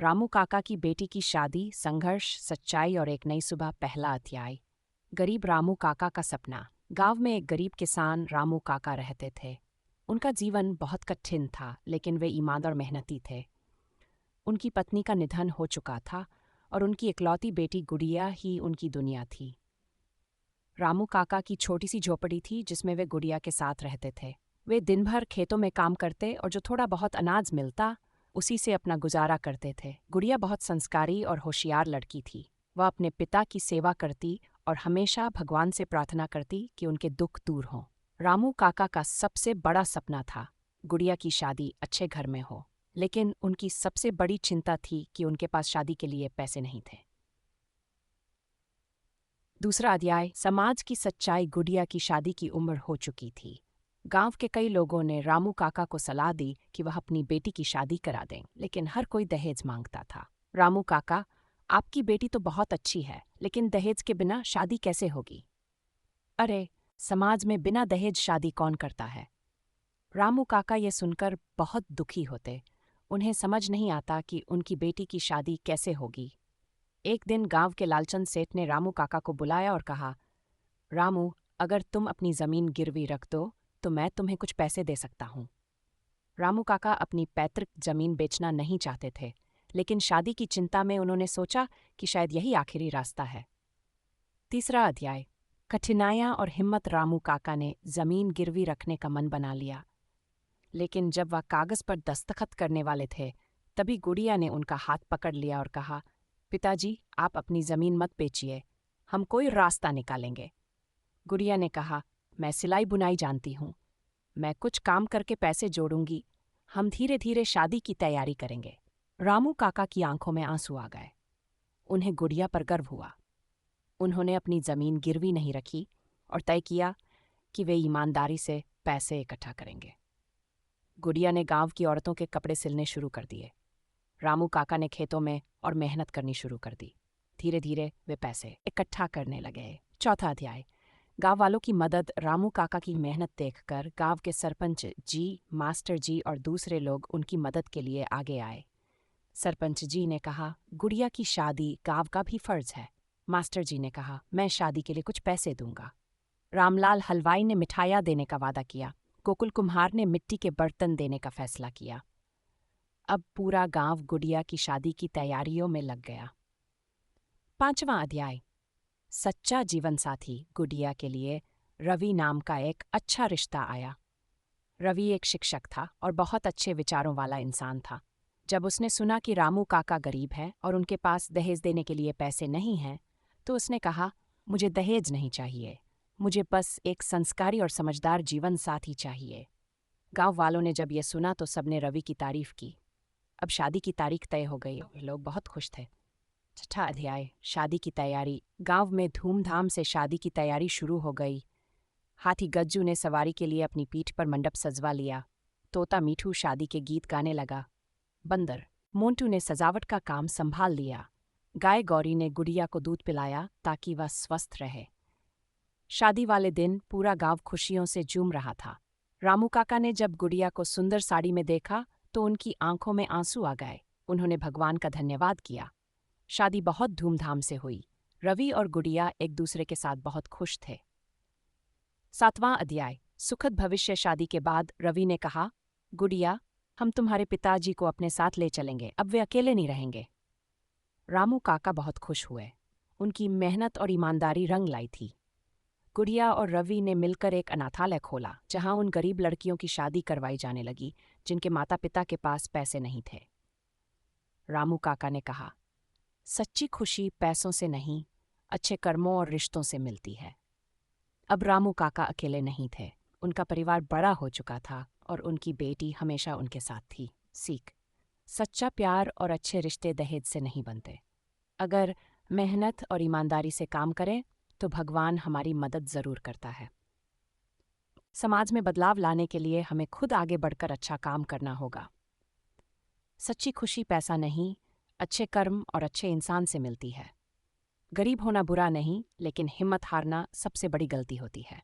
रामू काका की बेटी की शादी, संघर्ष, सच्चाई और एक नई सुबह। पहला अध्याय। गरीब रामू काका का सपना। गांव में एक गरीब किसान रामू काका रहते थे। उनका जीवन बहुत कठिन था, लेकिन वे ईमानदार और मेहनती थे। उनकी पत्नी का निधन हो चुका था और उनकी इकलौती बेटी गुड़िया ही उनकी दुनिया थी। रामू काका की छोटी सी झोपड़ी थी जिसमें वे गुड़िया के साथ रहते थे। वे दिन भर खेतों में काम करते और जो थोड़ा बहुत अनाज मिलता उसी से अपना गुजारा करते थे। गुड़िया बहुत संस्कारी और होशियार लड़की थी। वह अपने पिता की सेवा करती और हमेशा भगवान से प्रार्थना करती कि उनके दुख दूर हों। रामू काका का सबसे बड़ा सपना था गुड़िया की शादी अच्छे घर में हो, लेकिन उनकी सबसे बड़ी चिंता थी कि उनके पास शादी के लिए पैसे नहीं थे। दूसरा अध्याय। समाज की सच्चाई। गुड़िया की शादी की उम्र हो चुकी थी। गांव के कई लोगों ने रामू काका को सलाह दी कि वह अपनी बेटी की शादी करा दें, लेकिन हर कोई दहेज मांगता था। रामू काका, आपकी बेटी तो बहुत अच्छी है, लेकिन दहेज के बिना शादी कैसे होगी? अरे, समाज में बिना दहेज शादी कौन करता है? रामू काका ये सुनकर बहुत दुखी होते। उन्हें समझ नहीं आता कि उनकी बेटी की शादी कैसे होगी। एक दिन गांव के लालचंद सेठ ने रामू काका को बुलाया और कहा, रामू, अगर तुम अपनी जमीन गिरवी रख दो तो मैं तुम्हें कुछ पैसे दे सकता हूँ। रामू काका अपनी पैतृक जमीन बेचना नहीं चाहते थे, लेकिन शादी की चिंता में उन्होंने सोचा कि शायद यही आखिरी रास्ता है। तीसरा अध्याय। कठिनाइयाँ और हिम्मत। रामू काका ने जमीन गिरवी रखने का मन बना लिया, लेकिन जब वह कागज पर दस्तखत करने वाले थे तभी गुड़िया ने उनका हाथ पकड़ लिया और कहा, पिताजी, आप अपनी जमीन मत बेचिए, हम कोई रास्ता निकालेंगे। गुड़िया ने कहा, मैं सिलाई बुनाई जानती हूँ, मैं कुछ काम करके पैसे जोड़ूंगी, हम धीरे धीरे शादी की तैयारी करेंगे। रामू काका की आंखों में आंसू आ गए। उन्हें गुड़िया पर गर्व हुआ। उन्होंने अपनी जमीन गिरवी नहीं रखी और तय किया कि वे ईमानदारी से पैसे इकट्ठा करेंगे। गुड़िया ने गांव की औरतों के कपड़े सिलने शुरू कर दिए। रामू काका ने खेतों में और मेहनत करनी शुरू कर दी। धीरे धीरे वे पैसे इकट्ठा करने लगे। चौथा अध्याय। गांव वालों की मदद। रामू काका की मेहनत देखकर गांव के सरपंच जी, मास्टर जी और दूसरे लोग उनकी मदद के लिए आगे आए। सरपंच जी ने कहा, गुड़िया की शादी गांव का भी फर्ज है। मास्टर जी ने कहा, मैं शादी के लिए कुछ पैसे दूंगा। रामलाल हलवाई ने मिठाइयाँ देने का वादा किया। गोकुल कुम्हार ने मिट्टी के बर्तन देने का फैसला किया। अब पूरा गांव गुड़िया की शादी की तैयारियों में लग गया। पांचवां अध्याय। सच्चा जीवनसाथी। गुड़िया के लिए रवि नाम का एक अच्छा रिश्ता आया। रवि एक शिक्षक था और बहुत अच्छे विचारों वाला इंसान था। जब उसने सुना कि रामू काका गरीब है और उनके पास दहेज देने के लिए पैसे नहीं हैं, तो उसने कहा, मुझे दहेज नहीं चाहिए, मुझे बस एक संस्कारी और समझदार जीवन साथी चाहिए। गांव वालों ने जब यह सुना तो सबने रवि की तारीफ की। अब शादी की तारीख तय हो गई। लोग बहुत खुश थे। छठा अध्याय। शादी की तैयारी। गांव में धूमधाम से शादी की तैयारी शुरू हो गई। हाथी गज्जू ने सवारी के लिए अपनी पीठ पर मंडप सजवा लिया। तोता मीठू शादी के गीत गाने लगा। बंदर मोंटू ने सजावट का काम संभाल लिया। गाय गौरी ने गुड़िया को दूध पिलाया ताकि वह स्वस्थ रहे। शादी वाले दिन पूरा गांव खुशियों से झूम रहा था। रामू काका ने जब गुड़िया को सुंदर साड़ी में देखा तो उनकी आंखों में आंसू आ गए। उन्होंने भगवान का धन्यवाद किया। शादी बहुत धूमधाम से हुई। रवि और गुड़िया एक दूसरे के साथ बहुत खुश थे। सातवां अध्याय। सुखद भविष्य। शादी के बाद रवि ने कहा, गुड़िया, हम तुम्हारे पिताजी को अपने साथ ले चलेंगे, अब वे अकेले नहीं रहेंगे। रामू काका बहुत खुश हुए। उनकी मेहनत और ईमानदारी रंग लाई थी। गुड़िया और रवि ने मिलकर एक अनाथालय खोला जहां उन गरीब लड़कियों की शादी करवाई जाने लगी जिनके माता पिता के पास पैसे नहीं थे। रामू काका ने कहा, सच्ची खुशी पैसों से नहीं, अच्छे कर्मों और रिश्तों से मिलती है। अब रामू काका अकेले नहीं थे। उनका परिवार बड़ा हो चुका था और उनकी बेटी हमेशा उनके साथ थी। सीख। सच्चा प्यार और अच्छे रिश्ते दहेज से नहीं बनते। अगर मेहनत और ईमानदारी से काम करें तो भगवान हमारी मदद जरूर करता है। समाज में बदलाव लाने के लिए हमें खुद आगे बढ़कर अच्छा काम करना होगा। सच्ची खुशी पैसा नहीं, अच्छे कर्म और अच्छे इंसान से मिलती है। गरीब होना बुरा नहीं, लेकिन हिम्मत हारना सबसे बड़ी गलती होती है।